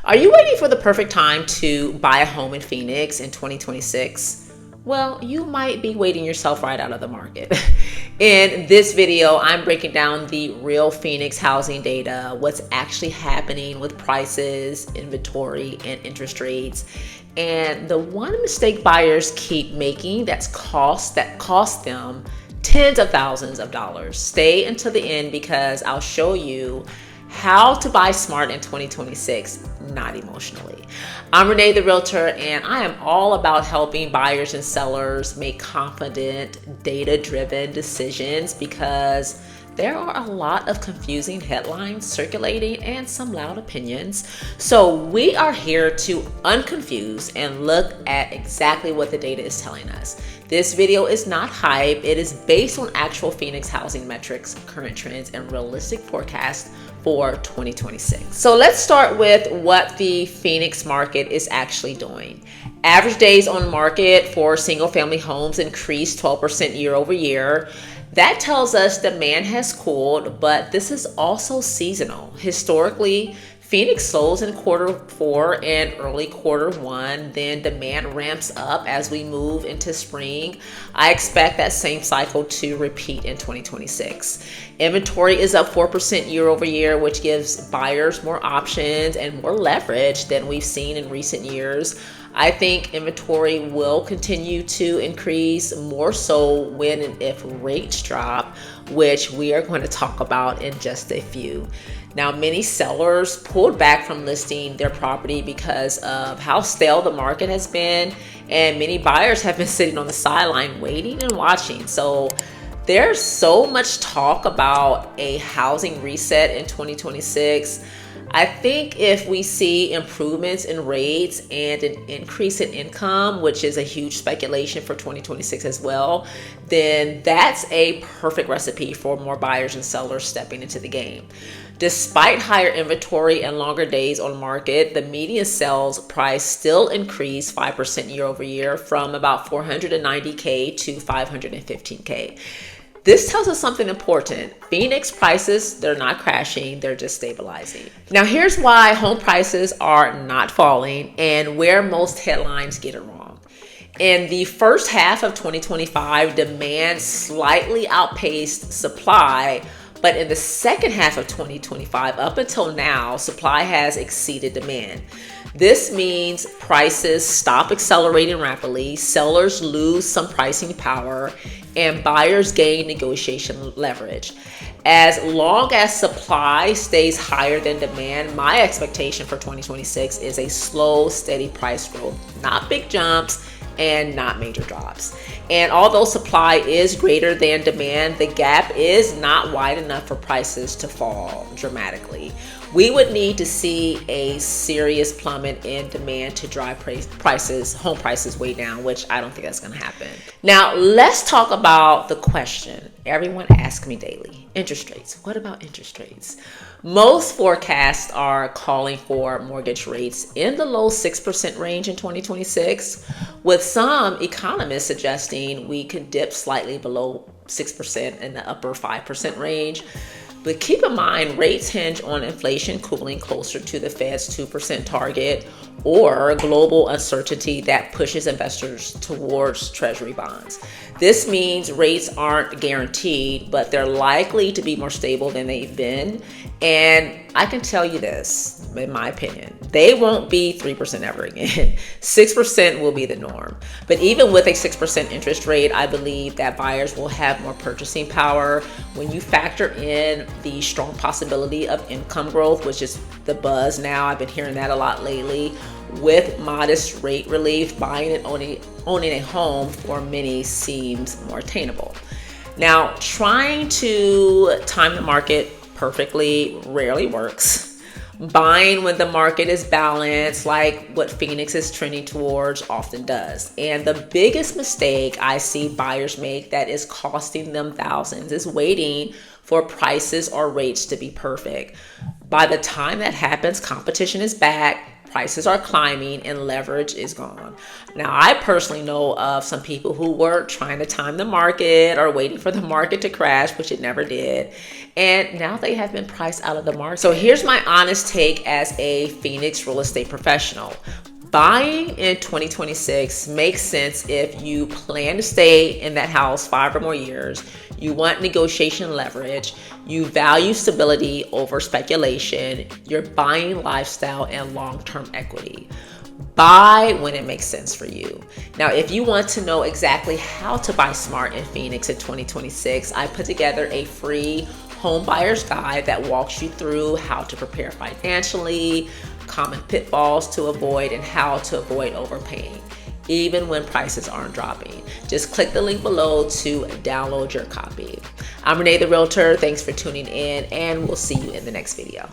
Are you waiting for the perfect time to buy a home in Phoenix in 2026? Well, you might be waiting yourself right out of the market. In this video, I'm breaking down the real Phoenix housing data, what's actually happening with prices, inventory, and interest rates, and the one mistake buyers keep making that costs them tens of thousands of dollars. Stay until the end because I'll show you how to buy smart in 2026, not emotionally. I'm Renee, the Realtor, and I am all about helping buyers and sellers make confident, data-driven decisions because there are a lot of confusing headlines circulating and some loud opinions. So we are here to unconfuse and look at exactly what the data is telling us. This video is not hype. It is based on actual Phoenix housing metrics, current trends, and realistic forecasts for 2026. So let's start with what the Phoenix market is actually doing. Average days on market for single family homes increased 12% year over year. That tells us demand has cooled, but this is also seasonal. Historically, Phoenix slows in Q4 and early Q1, then demand ramps up as we move into spring. I expect that same cycle to repeat in 2026. Inventory is up 4% year over year, which gives buyers more options and more leverage than we've seen in recent years. I think inventory will continue to increase more so when and if rates drop, which we are going to talk about in just a few. Now, many sellers pulled back from listing their property because of how stale the market has been, and many buyers have been sitting on the sideline waiting and watching. So there's so much talk about a housing reset in 2026. I think if we see improvements in rates and an increase in income, which is a huge speculation for 2026 as well, then that's a perfect recipe for more buyers and sellers stepping into the game. Despite higher inventory and longer days on market, the median sales price still increased 5% year over year from about $490K to $515K. This tells us something important. Phoenix prices, they're not crashing, they're just stabilizing. Now, here's why home prices are not falling and where most headlines get it wrong. In the first half of 2025, demand slightly outpaced supply, but in the second half of 2025, up until now, supply has exceeded demand. This means prices stop accelerating rapidly, sellers lose some pricing power, and buyers gain negotiation leverage. As long as supply stays higher than demand, my expectation for 2026 is a slow, steady price growth, not big jumps and not major drops. And although supply is greater than demand, the gap is not wide enough for prices to fall dramatically. We would need to see a serious plummet in demand to drive home prices way down, which I don't think that's going to happen. Now, let's talk about the question everyone asks me daily. Interest rates. What about interest rates? Most forecasts are calling for mortgage rates in the low 6% range in 2026, with some economists suggesting we could dip slightly below 6% in the upper 5% range. But keep in mind, rates hinge on inflation cooling closer to the Fed's 2% target or global uncertainty that pushes investors towards treasury bonds. This means rates aren't guaranteed, but they're likely to be more stable than they've been. And I can tell you this, in my opinion, they won't be 3% ever again. 6% will be the norm. But even with a 6% interest rate, I believe that buyers will have more purchasing power. When you factor in the strong possibility of income growth, which is the buzz now, I've been hearing that a lot lately, with modest rate relief, buying and owning a home for many seems more attainable. Now, trying to time the market perfectly rarely works. Buying when the market is balanced, like what Phoenix is trending towards, often does. And the biggest mistake I see buyers make that is costing them thousands is waiting for prices or rates to be perfect. By the time that happens, competition is back, prices are climbing and leverage is gone. Now, I personally know of some people who were trying to time the market or waiting for the market to crash, which it never did. And now they have been priced out of the market. So here's my honest take as a Phoenix real estate professional. Buying in 2026 makes sense if you plan to stay in that house 5 or more years, you want negotiation leverage, you value stability over speculation, you're buying lifestyle and long-term equity. Buy when it makes sense for you. Now, if you want to know exactly how to buy smart in Phoenix in 2026, I put together a free home buyer's guide that walks you through how to prepare financially, common pitfalls to avoid, and how to avoid overpaying, even when prices aren't dropping. Just click the link below to download your copy. I'm Renee the Realtor. Thanks for tuning in, and we'll see you in the next video.